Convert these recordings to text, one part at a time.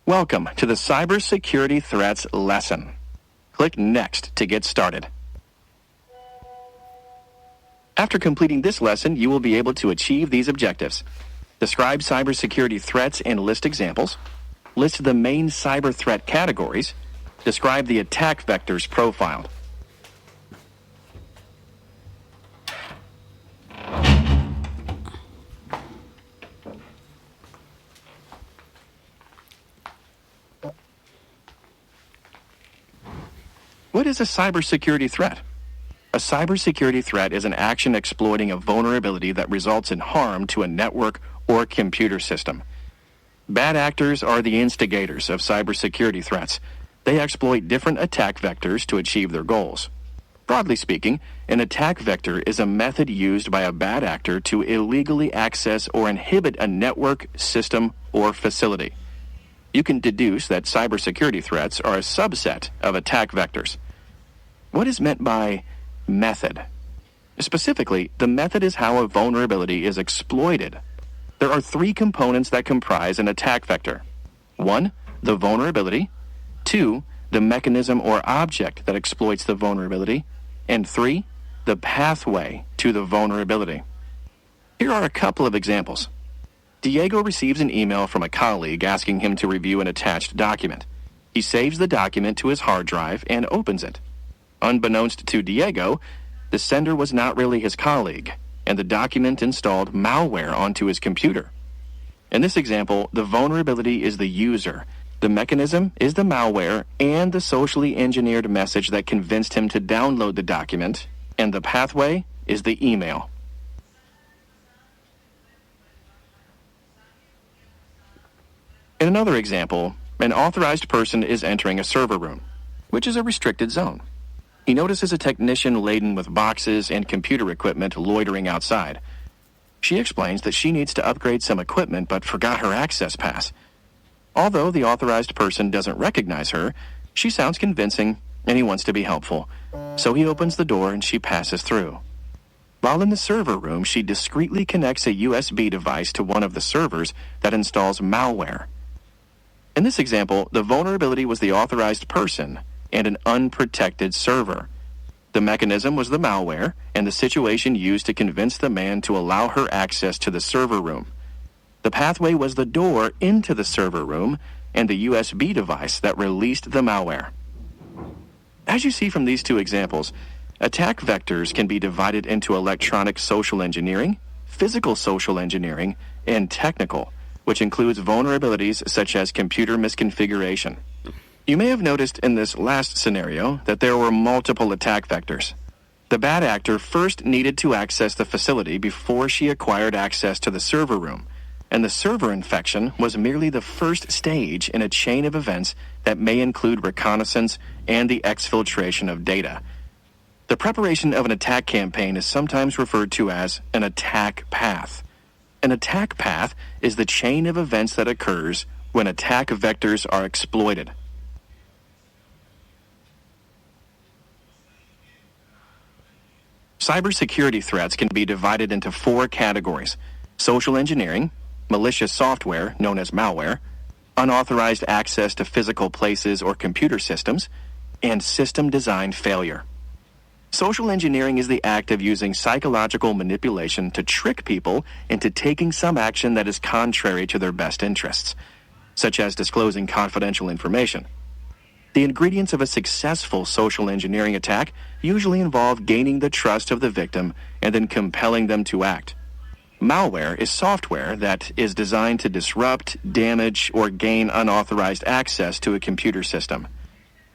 Welcome to the Cybersecurity Threats lesson. Click Next to get started. After completing this lesson, you will be able to achieve these objectives. Describe cybersecurity threats and list examples. List the main cyber threat categories. Describe the attack vectors profiled. What is a cybersecurity threat? A cybersecurity threat is an action exploiting a vulnerability that results in harm to a network or computer system. Bad actors are the instigators of cybersecurity threats. They exploit different attack vectors to achieve their goals. Broadly speaking, an attack vector is a method used by a bad actor to illegally access or inhibit a network, system, or facility. You can deduce that cybersecurity threats are a subset of attack vectors. What is meant by method? Specifically, the method is how a vulnerability is exploited. There are three components that comprise an attack vector. 1. The vulnerability. 2. The mechanism or object that exploits the vulnerability. And 3. The pathway to the vulnerability. Here are a couple of examples. Diego receives an email from a colleague asking him to review an attached document. He saves the document to his hard drive and opens it. Unbeknownst to Diego, the sender was not really his colleague, and the document installed malware onto his computer. In this example, the vulnerability is the user, the mechanism is the malware, and the socially engineered message that convinced him to download the document, and the pathway is the email. In another example, an authorized person is entering a server room, which is a restricted zone. He notices a technician laden with boxes and computer equipment loitering outside. She explains that she needs to upgrade some equipment but forgot her access pass. Although the authorized person doesn't recognize her, she sounds convincing and he wants to be helpful. So he opens the door and she passes through. While in the server room, she discreetly connects a USB device to one of the servers that installs malware. In this example, the vulnerability was the authorized person and an unprotected server. The mechanism was the malware, and the situation used to convince the man to allow her access to the server room. The pathway was the door into the server room and the USB device that released the malware. As you see from these two examples, attack vectors can be divided into electronic social engineering, physical social engineering, and technical, which includes vulnerabilities such as computer misconfiguration. You may have noticed in this last scenario that there were multiple attack vectors. The bad actor first needed to access the facility before she acquired access to the server room, and the server infection was merely the first stage in a chain of events that may include reconnaissance and the exfiltration of data. The preparation of an attack campaign is sometimes referred to as an attack path. An attack path is the chain of events that occurs when attack vectors are exploited. Cybersecurity threats can be divided into four categories: social engineering, malicious software known as malware, unauthorized access to physical places or computer systems, and system design failure. Social engineering is the act of using psychological manipulation to trick people into taking some action that is contrary to their best interests, such as disclosing confidential information. The ingredients of a successful social engineering attack usually involve gaining the trust of the victim and then compelling them to act. Malware is software that is designed to disrupt, damage, or gain unauthorized access to a computer system.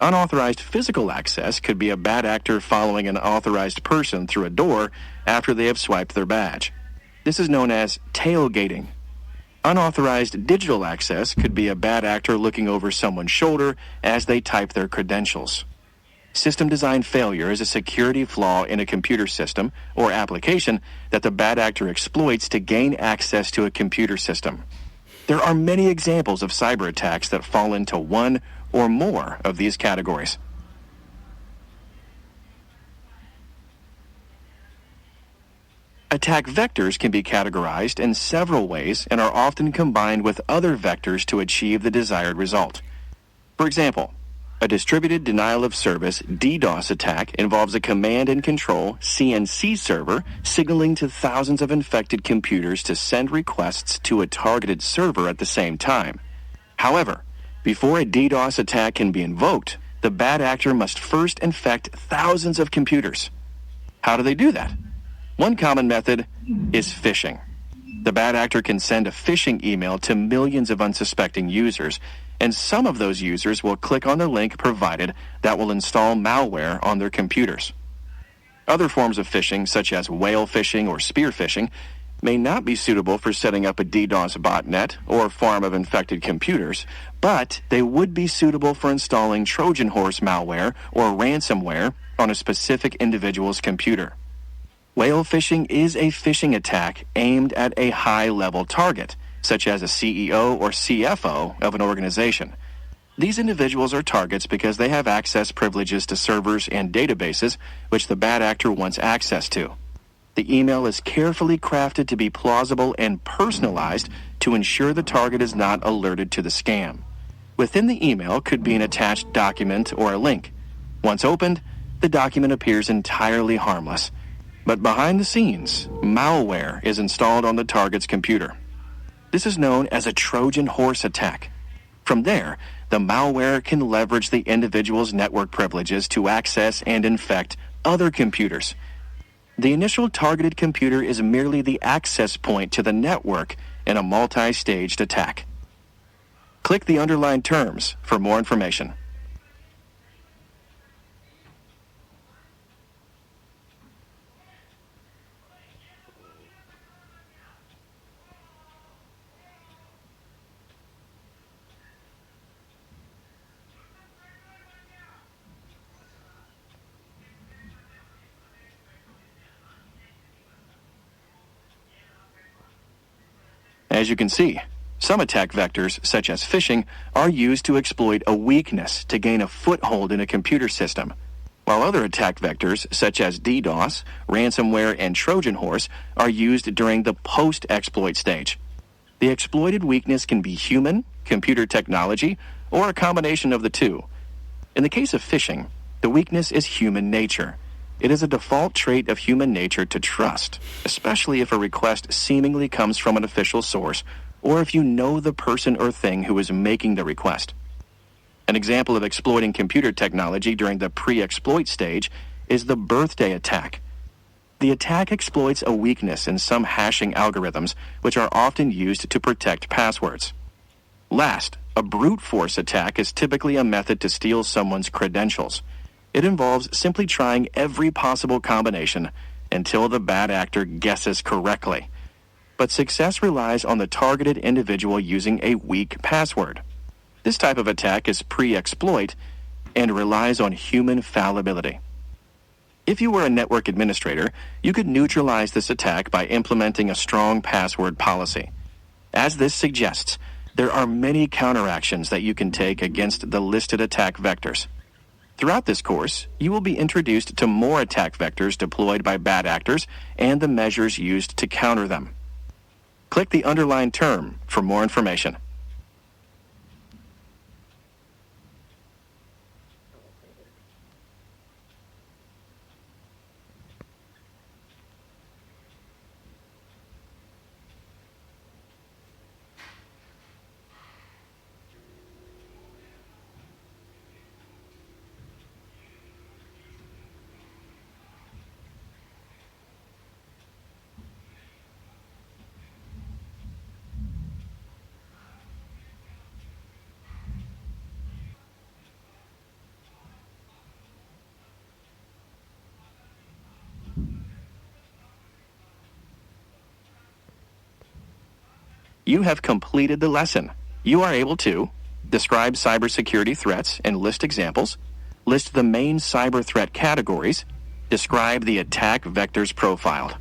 Unauthorized physical access could be a bad actor following an authorized person through a door after they have swiped their badge. This is known as tailgating. Unauthorized digital access could be a bad actor looking over someone's shoulder as they type their credentials. System design failure is a security flaw in a computer system or application that the bad actor exploits to gain access to a computer system. There are many examples of cyber attacks that fall into one or more of these categories. Attack vectors can be categorized in several ways and are often combined with other vectors to achieve the desired result. For example, a distributed denial of service DDoS attack involves a command and control CNC server signaling to thousands of infected computers to send requests to a targeted server at the same time. However, before a DDoS attack can be invoked, the bad actor must first infect thousands of computers. How do they do that? One common method is phishing. The bad actor can send a phishing email to millions of unsuspecting users, and some of those users will click on the link provided that will install malware on their computers. Other forms of phishing, such as whale phishing or spear phishing, may not be suitable for setting up a DDoS botnet or farm of infected computers, but they would be suitable for installing Trojan horse malware or ransomware on a specific individual's computer. Whale phishing is a phishing attack aimed at a high-level target, such as a CEO or CFO of an organization. These individuals are targets because they have access privileges to servers and databases which the bad actor wants access to. The email is carefully crafted to be plausible and personalized to ensure the target is not alerted to the scam. Within the email could be an attached document or a link. Once opened, the document appears entirely harmless. But behind the scenes, malware is installed on the target's computer. This is known as a Trojan horse attack. From there, the malware can leverage the individual's network privileges to access and infect other computers. The initial targeted computer is merely the access point to the network in a multi-staged attack. Click the underlined terms for more information. As you can see, some attack vectors, such as phishing, are used to exploit a weakness to gain a foothold in a computer system, while other attack vectors, such as DDoS, ransomware, and Trojan horse, are used during the post-exploit stage. The exploited weakness can be human, computer technology, or a combination of the two. In the case of phishing, the weakness is human nature. It is a default trait of human nature to trust, especially if a request seemingly comes from an official source or if you know the person or thing who is making the request. An example of exploiting computer technology during the pre-exploit stage is the birthday attack. The attack exploits a weakness in some hashing algorithms, which are often used to protect passwords. Last, a brute force attack is typically a method to steal someone's credentials. It involves simply trying every possible combination until the bad actor guesses correctly. But success relies on the targeted individual using a weak password. This type of attack is pre-exploit and relies on human fallibility. If you were a network administrator, you could neutralize this attack by implementing a strong password policy. As this suggests, there are many counteractions that you can take against the listed attack vectors. Throughout this course, you will be introduced to more attack vectors deployed by bad actors and the measures used to counter them. Click the underlined term for more information. You have completed the lesson. You are able to describe cybersecurity threats and list examples, list the main cyber threat categories, describe the attack vectors profiled.